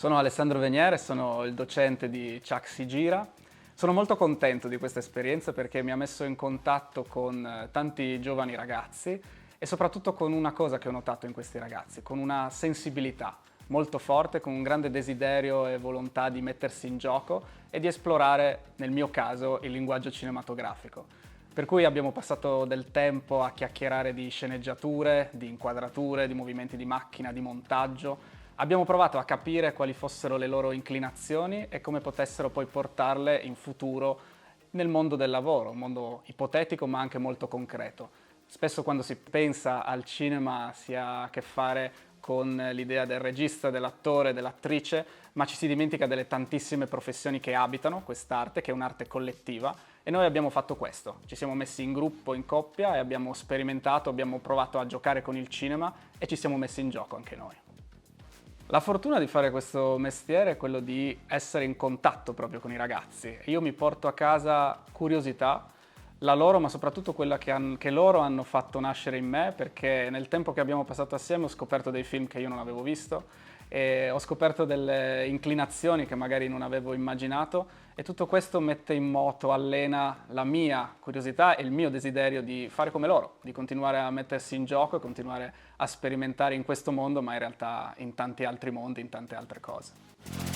Sono Alessandro Veniere, sono il docente di Chuck Si Gira. Sono molto contento di questa esperienza perché mi ha messo in contatto con tanti giovani ragazzi e soprattutto con una cosa che ho notato in questi ragazzi, con una sensibilità molto forte, con un grande desiderio e volontà di mettersi in gioco e di esplorare, nel mio caso, il linguaggio cinematografico. Per cui abbiamo passato del tempo a chiacchierare di sceneggiature, di inquadrature, di movimenti di macchina, di montaggio. Abbiamo provato a capire quali fossero le loro inclinazioni e come potessero poi portarle in futuro nel mondo del lavoro, un mondo ipotetico ma anche molto concreto. Spesso quando si pensa al cinema si ha a che fare con l'idea del regista, dell'attore, dell'attrice, ma ci si dimentica delle tantissime professioni che abitano quest'arte, che è un'arte collettiva, e noi abbiamo fatto questo. Ci siamo messi in gruppo, in coppia e abbiamo sperimentato, abbiamo provato a giocare con il cinema e ci siamo messi in gioco anche noi. La fortuna di fare questo mestiere è quello di essere in contatto proprio con i ragazzi. Io mi porto a casa curiosità, la loro, ma soprattutto quella che loro hanno fatto nascere in me, perché nel tempo che abbiamo passato assieme ho scoperto dei film che io non avevo visto e ho scoperto delle inclinazioni che magari non avevo immaginato e tutto questo mette in moto, allena la mia curiosità e il mio desiderio di fare come loro, di continuare a mettersi in gioco e continuare a sperimentare in questo mondo, ma in realtà in tanti altri mondi, in tante altre cose.